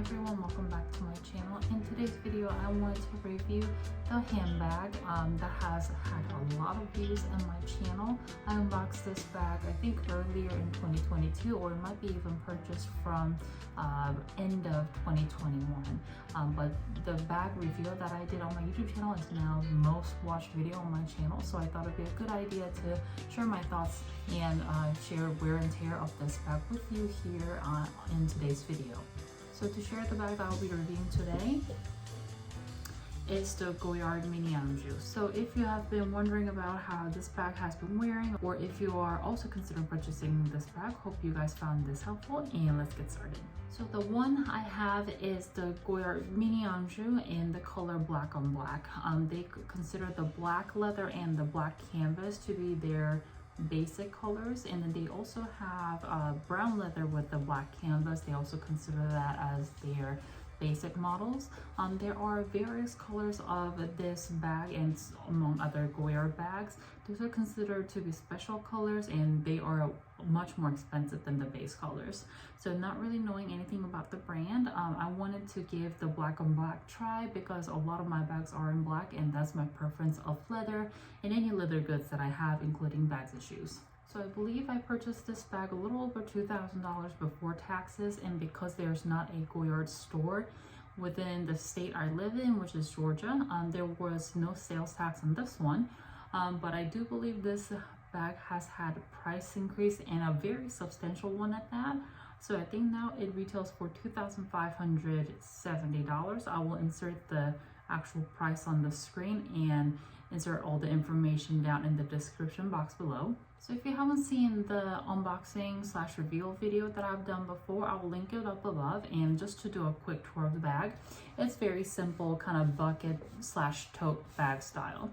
everyone, welcome back to my channel. In today's video I wanted to review the handbag that has had a lot of views on my channel. I unboxed this bag I think earlier in 2022, or it might be even purchased from end of 2021, but the bag review that I did on my YouTube channel is now the most watched video on my channel, so I thought it'd be a good idea to share my thoughts and share wear and tear of this bag with you here in today's video. So to share the bag I'll be reviewing today is the Goyard Anjou. So if you have been wondering about how this bag has been wearing, or if you are also considering purchasing this bag, hope you guys found this helpful, and let's get started. So the one I have is the Goyard Anjou in the color black on black. They consider the black leather and the black canvas to be their basic colors, and then they also have brown leather with the black canvas. They also consider that as their basic models. There are various colors of this bag, and among other Goyard bags, those are considered to be special colors, and they are much more expensive than the base colors. So not really knowing anything about the brand, I wanted to give the black on black try because a lot of my bags are in black, and that's my preference of leather and any leather goods that I have, including bags and shoes. So I believe I purchased this bag a little over $2,000 before taxes, and because there's not a Goyard store within the state I live in, which is Georgia, there was no sales tax on this one, but I do believe this bag has had a price increase, and a very substantial one at that. So I think now it retails for $2,570. I will insert the actual price on the screen and insert all the information down in the description box below. So if you haven't seen the unboxing / reveal video that I've done before, I will link it up above. And just to do a quick tour of the bag, it's very simple, kind of bucket / tote bag style.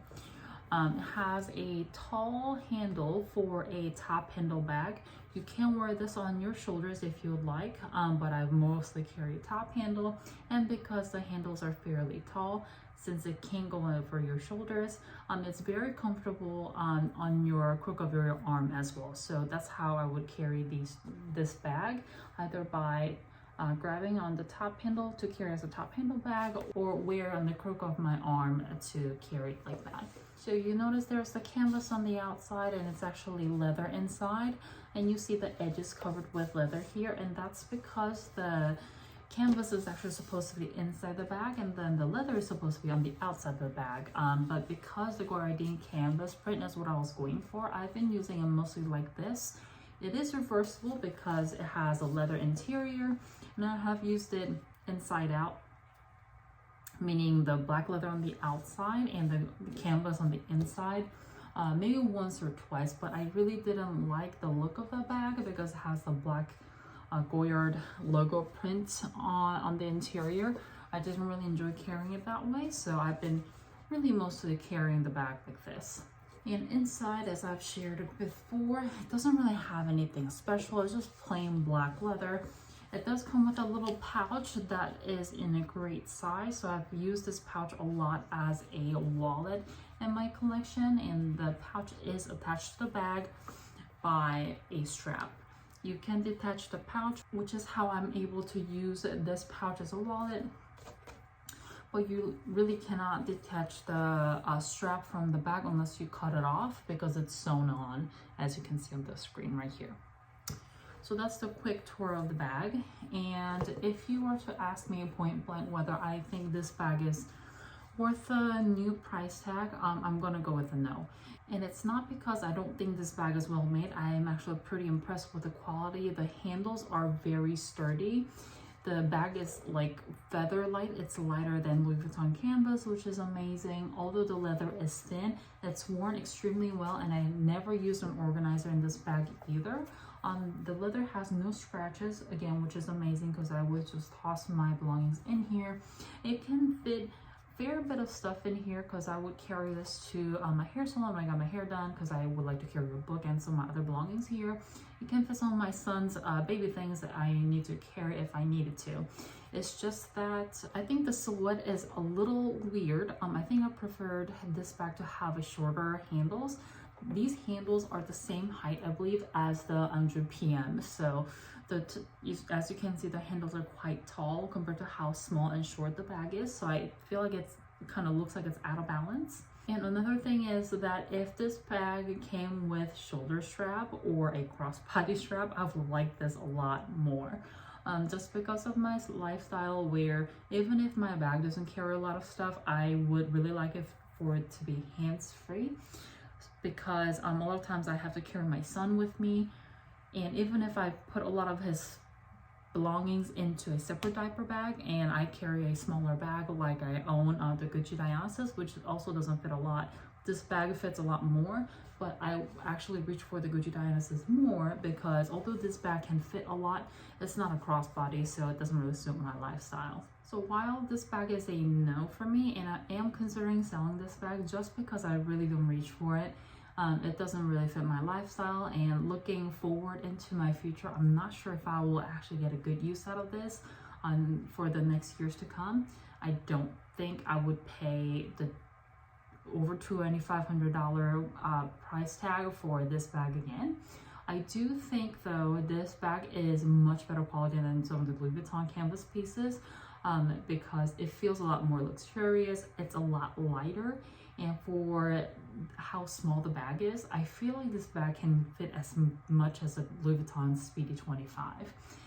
It has a tall handle for a top handle bag. You can wear this on your shoulders if you would like, but I mostly carry a top handle, and because the handles are fairly tall, since it can go over your shoulders, it's very comfortable on your crook of your arm as well. So that's how I would carry this bag, either by grabbing on the top handle to carry as a top handle bag, or wear on the crook of my arm to carry it like that. So you notice there's the canvas on the outside, and it's actually leather inside, and you see the edges covered with leather here, and that's because the canvas is actually supposed to be inside the bag, and then the leather is supposed to be on the outside of the bag. But because the Goyard canvas print is what I was going for, I've been using it mostly like this. It is reversible because it has a leather interior, and I have used it inside out, meaning the black leather on the outside and the canvas on the inside, maybe once or twice, but I really didn't like the look of the bag because it has the black Goyard logo print on the interior. I didn't really enjoy carrying it that way, so I've been really mostly carrying the bag like this. And inside, as I've shared it before, it doesn't really have anything special. It's just plain black leather. It does come with a little pouch that is in a great size, so I've used this pouch a lot as a wallet in my collection, and the pouch is attached to the bag by a strap. You can detach the pouch, which is how I'm able to use this pouch as a wallet, but you really cannot detach the strap from the bag unless you cut it off, because it's sewn on, as you can see on the screen right here. So that's the quick tour of the bag, and if you were to ask me point blank whether I think this bag is worth the new price tag, I'm gonna go with a no. And it's not because I don't think this bag is well made. I am actually pretty impressed with the quality. The handles are very sturdy. The bag is like feather light. It's lighter than Louis Vuitton canvas, which is amazing. Although the leather is thin, it's worn extremely well, and I never used an organizer in this bag either. The leather has no scratches, again, which is amazing because I would just toss my belongings in here. It can fit fair bit of stuff in here because I would carry this to my hair salon when I got my hair done, because I would like to carry a book and some of my other belongings here. It can fit some of my son's baby things that I need to carry if I needed to. It's just that I think the silhouette is a little weird. I think I preferred this bag to have a shorter handles, these handles are the same height, I believe, as the Anjou PM. So as you can see, the handles are quite tall compared to how small and short the bag is. So I feel like it kind of looks like it's out of balance. And another thing is that if this bag came with shoulder strap or a crossbody strap, I would like this a lot more. Just because of my lifestyle, where even if my bag doesn't carry a lot of stuff, I would really like it for it to be hands-free, because a lot of times I have to carry my son with me, and even if I put a lot of his belongings into a separate diaper bag and I carry a smaller bag like I own the Gucci Dionysus, which also doesn't fit a lot, this bag fits a lot more, but I actually reach for the Gucci Dionysus more because although this bag can fit a lot, it's not a crossbody, so it doesn't really suit my lifestyle. So while this bag is a no for me, and I am considering selling this bag just because I really don't reach for it, it doesn't really fit my lifestyle, and looking forward into my future, I'm not sure if I will actually get a good use out of this for the next years to come. I don't think I would pay the over $2,500 price tag for this bag again. I do think though this bag is much better quality than some of the Louis Vuitton canvas pieces, because it feels a lot more luxurious, it's a lot lighter, and for how small the bag is, I feel like this bag can fit as much as a Louis Vuitton Speedy 25.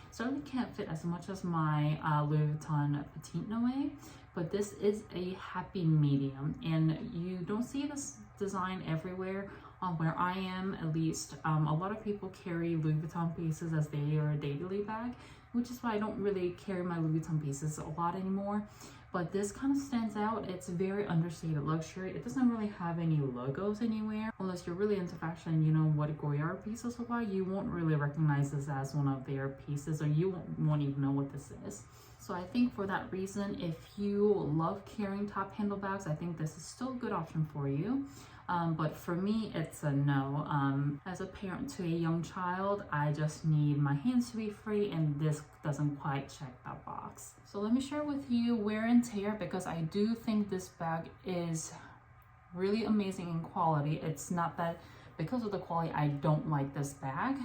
Certainly can't fit as much as my Louis Vuitton Petite Noe, but this is a happy medium, and you don't see this design everywhere. Where I am, at least, a lot of people carry Louis Vuitton pieces as their daily bag, which is why I don't really carry my Louis Vuitton pieces a lot anymore. But this kind of stands out. It's very understated luxury. It doesn't really have any logos anywhere. Unless you're really into fashion, you know what Goyard pieces look like, you won't really recognize this as one of their pieces, or you won't even know what this is. So I think for that reason, if you love carrying top handle bags, I think this is still a good option for you. But for me, it's a no. As a parent to a young child, I just need my hands to be free, and this doesn't quite check that box. So let me share with you wear and tear, because I do think this bag is really amazing in quality. It's not that because of the quality I don't like this bag.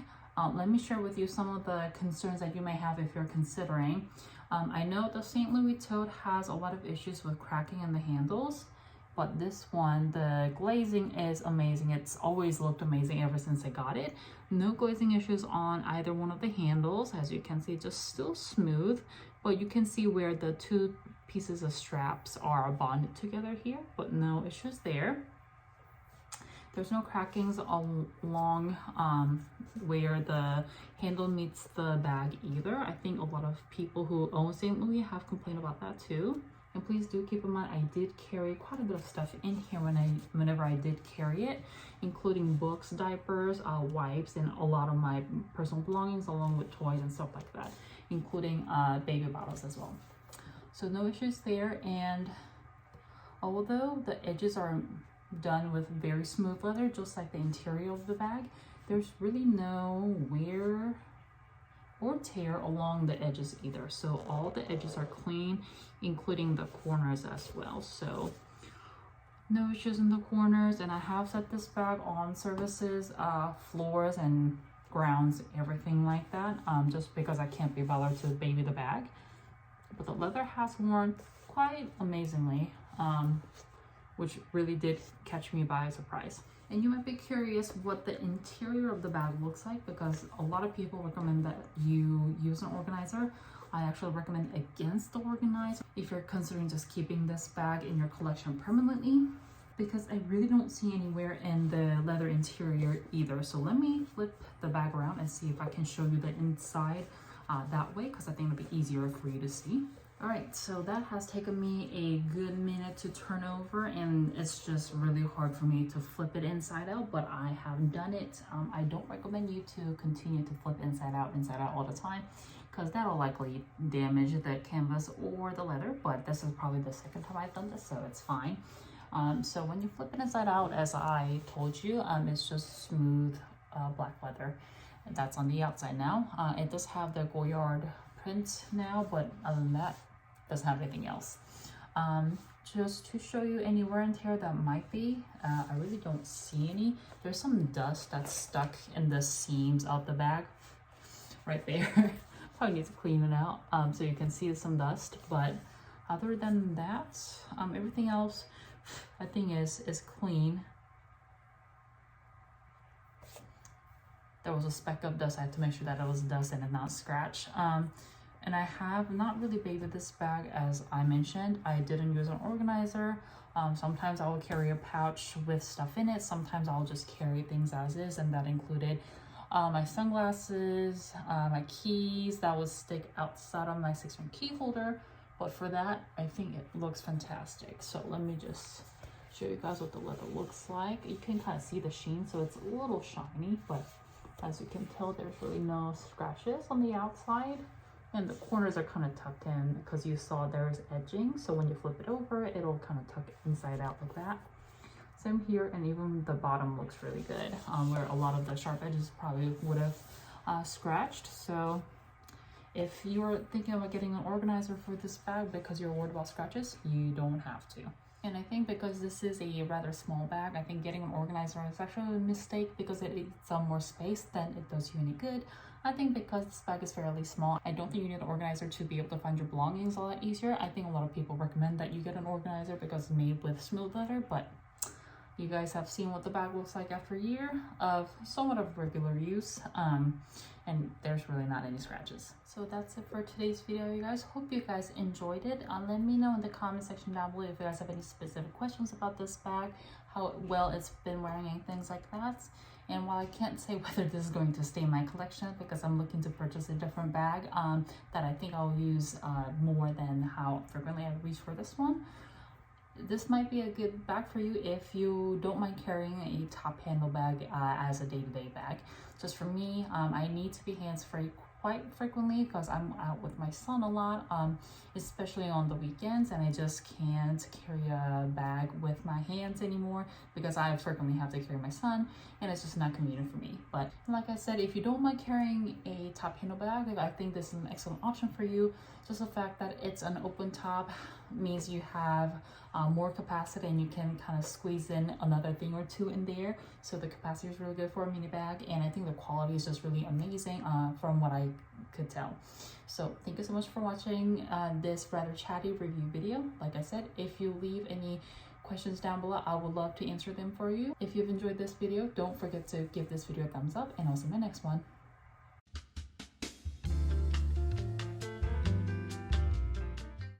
Let me share with you some of the concerns that you may have if you're considering. I know the St. Louis tote has a lot of issues with cracking in the handles, but this one, the glazing is amazing. It's always looked amazing ever since I got it. No glazing issues on either one of the handles. As you can see, just still smooth, but you can see where the two pieces of straps are bonded together here, but no issues there. There's no crackings along where the handle meets the bag either. I think a lot of people who own St. Louis have complained about that too. And please do keep in mind, I did carry quite a bit of stuff in here whenever I did carry it, including books, diapers, wipes, and a lot of my personal belongings, along with toys and stuff like that, including baby bottles as well. So no issues there. And although the edges are done with very smooth leather, just like the interior of the bag, there's really no wear or tear along the edges either. So all the edges are clean, including the corners as well. So no issues in the corners. And I have set this bag on surfaces, floors and grounds, everything like that, just because I can't be bothered to baby the bag. But the leather has worn quite amazingly, which really did catch me by surprise. And you might be curious what the interior of the bag looks like, because a lot of people recommend that you use an organizer. I actually recommend against the organizer if you're considering just keeping this bag in your collection permanently, because I really don't see anywhere in the leather interior either. So let me flip the bag around and see if I can show you the inside that way, because I think it'll be easier for you to see. All right, so that has taken me a good minute to turn over, and it's just really hard for me to flip it inside out, but I have done it. I don't recommend you to continue to flip inside out all the time, because that'll likely damage the canvas or the leather, but this is probably the second time I've done this, so it's fine. So when you flip it inside out, as I told you, it's just smooth black leather. That's on the outside now. It does have the Goyard print now, but other than that, doesn't have anything else. just to show you any wear and tear that might be. I really don't see any. There's some dust that's stuck in the seams of the bag right there. Probably need to clean it out so you can see some dust, but other than that, everything else I think is clean. There was a speck of dust. I had to make sure that it was dust and not scratch. And I have not really bathed this bag, as I mentioned. I didn't use an organizer. Sometimes I will carry a pouch with stuff in it. Sometimes I'll just carry things as is, and that included my sunglasses, my keys that would stick outside of my 6-ring key holder. But for that, I think it looks fantastic. So let me just show you guys what the leather looks like. You can kind of see the sheen, so it's a little shiny, but as you can tell, there's really no scratches on the outside. And the corners are kind of tucked in because you saw there's edging. So when you flip it over, it'll kind of tuck inside out like that. Same here, and even the bottom looks really good, where a lot of the sharp edges probably would have scratched. So if you're thinking about getting an organizer for this bag because you're worried about scratches, you don't have to. And I think because this is a rather small bag, I think getting an organizer is actually a mistake because it needs some more space than it does you any good. I think because this bag is fairly small, I don't think you need an organizer to be able to find your belongings a lot easier. I think a lot of people recommend that you get an organizer because it's made with smooth leather, but you guys have seen what the bag looks like after a year of somewhat of regular use, and there's really not any scratches. So that's it for today's video, you guys. Hope you guys enjoyed it. Let me know in the comment section down below if you guys have any specific questions about this bag, how well it's been wearing, and things like that. And while I can't say whether this is going to stay in my collection because I'm looking to purchase a different bag that I think I'll use more than how frequently I reach for this one, this might be a good bag for you if you don't mind carrying a top handle bag as a day-to-day bag. Just for me, I need to be hands-free quite frequently because I'm out with my son a lot, especially on the weekends, and I just can't carry a bag with my hands anymore because I frequently have to carry my son, and it's just not convenient for me. But like I said, if you don't mind carrying a top handle bag, I think this is an excellent option for you. Just the fact that it's an open top means you have more capacity and you can kind of squeeze in another thing or two in there. So the capacity is really good for a mini bag, and I think the quality is just really amazing from what I could tell. So thank you so much for watching this rather chatty review video. Like I said, if you leave any questions down below, I would love to answer them for you. If you've enjoyed this video, don't forget to give this video a thumbs up, and I'll see you in my next one.